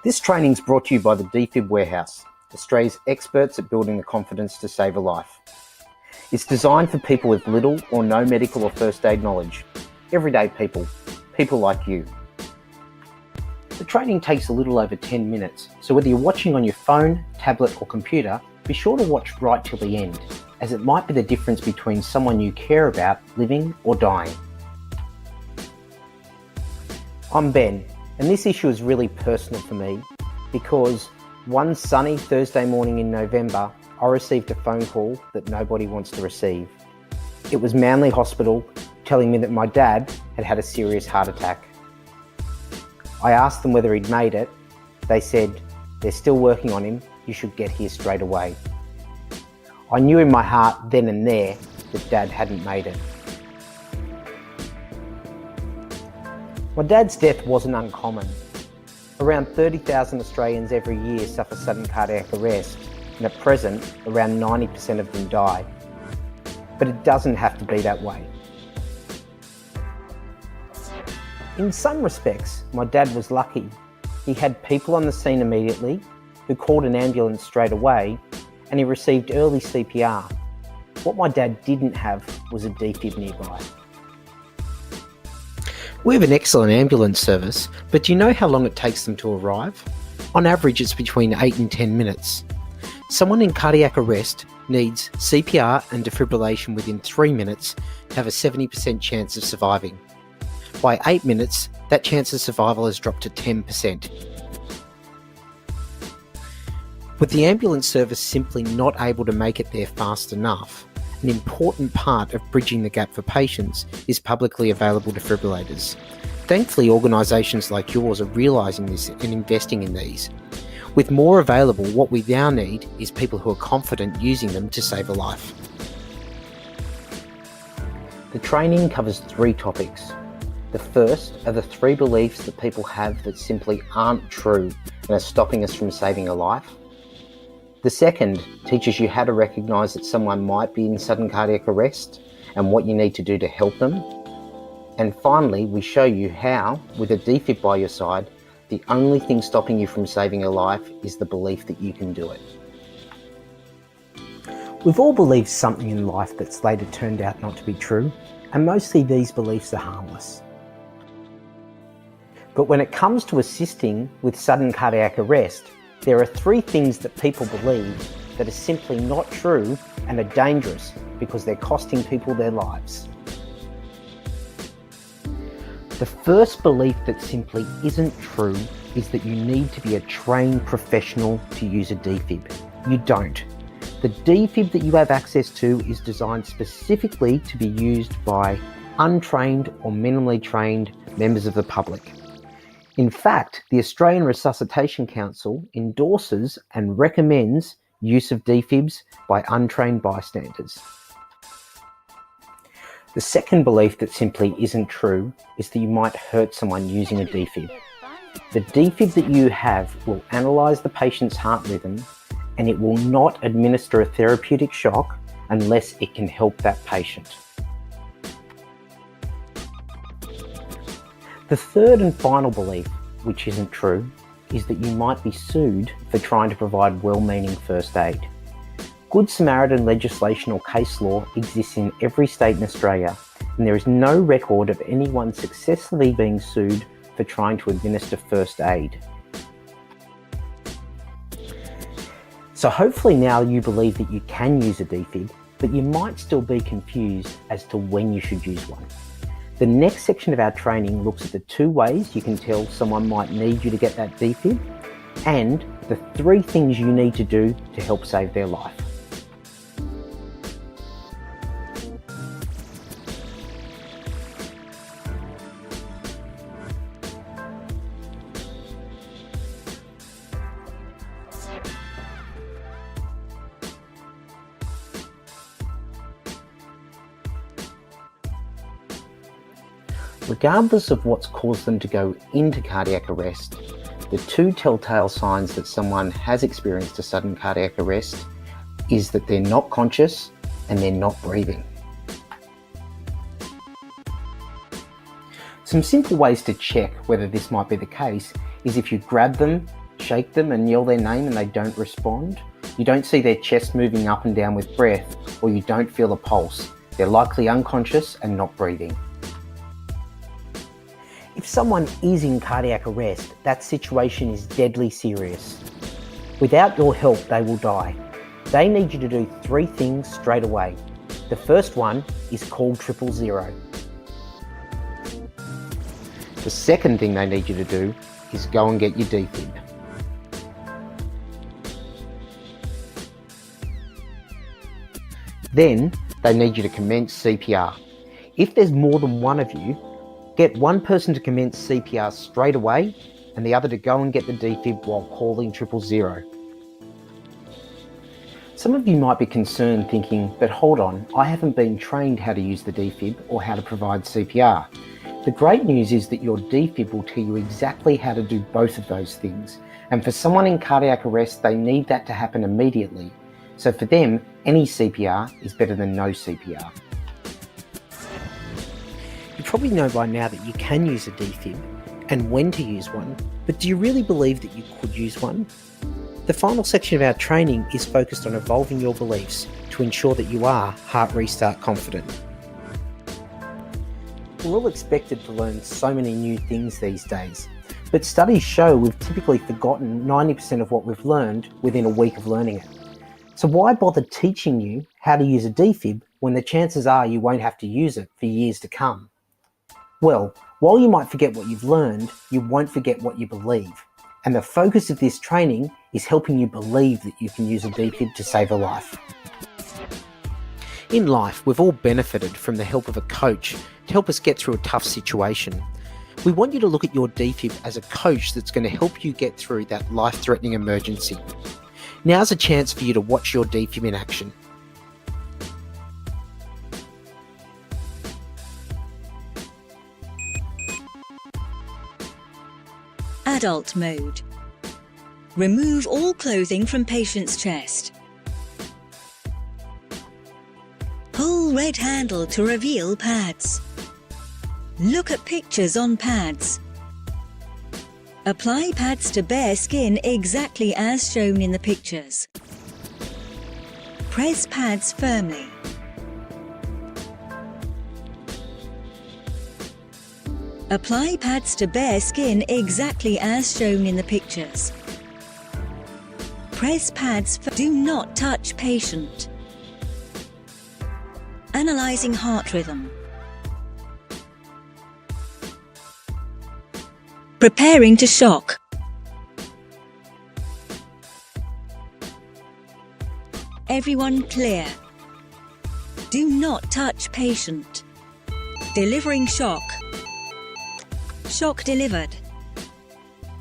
This training is brought to you by the DFib Warehouse, Australia's experts at building the confidence to save a life. It's designed for people with little or no medical or first aid knowledge. Everyday people like you. The training takes a little over 10 minutes, so whether you're watching on your phone, tablet or computer, be sure to watch right till the end, as it might be the difference between someone you care about living or dying. I'm Ben, and this issue is really personal for me because one sunny Thursday morning in November, I received a phone call that nobody wants to receive. It was Manly Hospital telling me that my dad had had a serious heart attack. I asked them whether he'd made it. They said, "They're still working on him, you should get here straight away." I knew in my heart then and there that Dad hadn't made it. My dad's death wasn't uncommon. Around 30,000 Australians every year suffer sudden cardiac arrest, and at present, around 90% of them die. But it doesn't have to be that way. In some respects, my dad was lucky. He had people on the scene immediately, who called an ambulance straight away, and he received early CPR. What my dad didn't have was a DFib nearby. We have an excellent ambulance service, but do you know how long it takes them to arrive? On average, it's between 8 and 10 minutes. Someone in cardiac arrest needs CPR and defibrillation within 3 minutes to have a 70% chance of surviving. By 8 minutes, that chance of survival has dropped to 10%. With the ambulance service simply not able to make it there fast enough, an important part of bridging the gap for patients is publicly available defibrillators. Thankfully, organisations like yours are realising this and investing in these. With more available, what we now need is people who are confident using them to save a life. The training covers 3 topics. The first are the 3 beliefs that people have that simply aren't true and are stopping us from saving a life. The second teaches you how to recognise that someone might be in sudden cardiac arrest and what you need to do to help them. And finally, we show you how, with a DFib by your side, the only thing stopping you from saving a life is the belief that you can do it. We've all believed something in life that's later turned out not to be true, and mostly these beliefs are harmless. But when it comes to assisting with sudden cardiac arrest, there are 3 things that people believe that are simply not true and are dangerous because they're costing people their lives. The first belief that simply isn't true is that you need to be a trained professional to use a DFib. You don't. The DFib that you have access to is designed specifically to be used by untrained or minimally trained members of the public. In fact, the Australian Resuscitation Council endorses and recommends use of DFibs by untrained bystanders. The second belief that simply isn't true is that you might hurt someone using a DFib. The DFib that you have will analyse the patient's heart rhythm, and it will not administer a therapeutic shock unless it can help that patient. The third and final belief, which isn't true, is that you might be sued for trying to provide well-meaning first aid. Good Samaritan legislation or case law exists in every state in Australia, and there is no record of anyone successfully being sued for trying to administer first aid. So hopefully now you believe that you can use a DFib, but you might still be confused as to when you should use one. The next section of our training looks at the 2 ways you can tell someone might need you to get that DFib and the 3 things you need to do to help save their life. Regardless of what's caused them to go into cardiac arrest, the 2 telltale signs that someone has experienced a sudden cardiac arrest is that they're not conscious and they're not breathing. Some simple ways to check whether this might be the case is if you grab them shake them and yell their name and they don't respond. You don't see their chest moving up and down with breath, or you don't feel a pulse. They're likely unconscious and not breathing. If someone is in cardiac arrest, that situation is deadly serious. Without your help, they will die. They need you to do 3 things straight away. The first one is call 000. The second thing they need you to do is go and get your defib. Then they need you to commence CPR. If there's more than one of you, get one person to commence CPR straight away and the other to go and get the defib while calling 000. Some of you might be concerned thinking, but hold on, I haven't been trained how to use the defib or how to provide CPR. The great news is that your defib will tell you exactly how to do both of those things. And for someone in cardiac arrest, they need that to happen immediately. So for them, any CPR is better than no CPR. You probably know by now that you can use a defib and when to use one, but do you really believe that you could use one? The final section of our training is focused on evolving your beliefs to ensure that you are heart restart confident. We're all expected to learn so many new things these days, but studies show we've typically forgotten 90% of what we've learned within a week of learning it. So why bother teaching you how to use a defib when the chances are you won't have to use it for years to come? Well, while you might forget what you've learned, you won't forget what you believe. And the focus of this training is helping you believe that you can use a defib to save a life. In life, we've all benefited from the help of a coach to help us get through a tough situation. We want you to look at your defib as a coach that's going to help you get through that life-threatening emergency. Now's a chance for you to watch your defib in action. Adult mode. Remove all clothing from patient's chest. Pull red handle to reveal pads. Look at pictures on pads. Apply pads to bare skin exactly as shown in the pictures. Press pads firmly. Apply pads to bare skin exactly as shown in the pictures. Press pads. Do not touch patient. Analyzing heart rhythm. Preparing to shock. Everyone clear. Do not touch patient. Delivering shock. Shock delivered.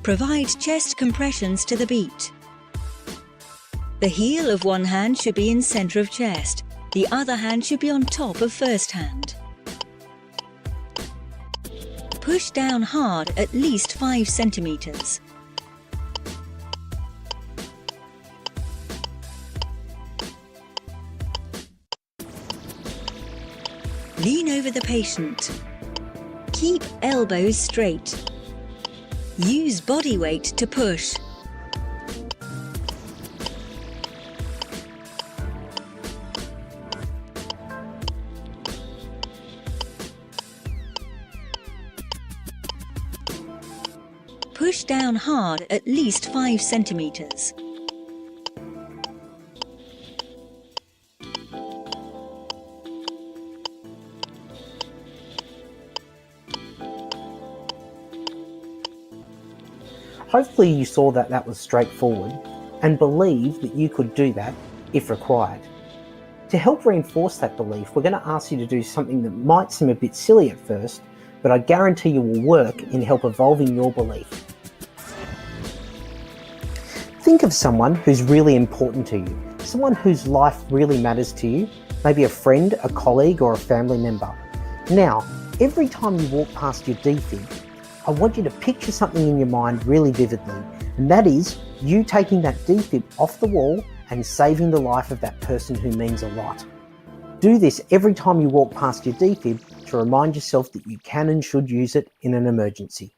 Provide chest compressions to the beat. The heel of one hand should be in center of chest. The other hand should be on top of first hand. Push down hard at least 5 centimeters. Lean over the patient. Keep elbows straight. Use body weight to push. Push down hard at least 5 centimeters. Hopefully you saw that was straightforward and believe that you could do that if required. To help reinforce that belief, we're going to ask you to do something that might seem a bit silly at first, but I guarantee you will work in help evolving your belief. Think of someone who's really important to you, someone whose life really matters to you, maybe a friend, a colleague, or a family member. Now, every time you walk past your defib, I want you to picture something in your mind really vividly, and that is you taking that defib off the wall and saving the life of that person who means a lot. Do this every time you walk past your defib to remind yourself that you can and should use it in an emergency.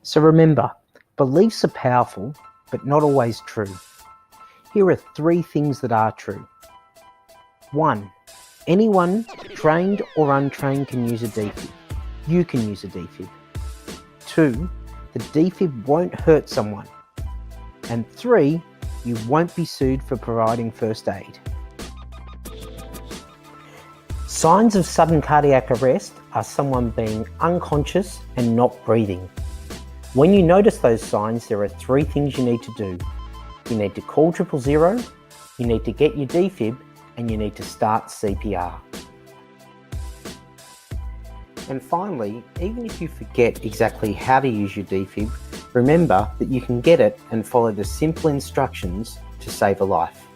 So remember, Beliefs are powerful, but not always true. Here are 3 things that are true. 1. Anyone, trained or untrained, can use a defib. You can use a defib. 2. The defib won't hurt someone. And 3. You won't be sued for providing first aid. Signs of sudden cardiac arrest are someone being unconscious and not breathing. When you notice those signs, there are 3 things you need to do. You need to call 000, you need to get your defib, and you need to start CPR. And finally, even if you forget exactly how to use your defib, remember that you can get it and follow the simple instructions to save a life.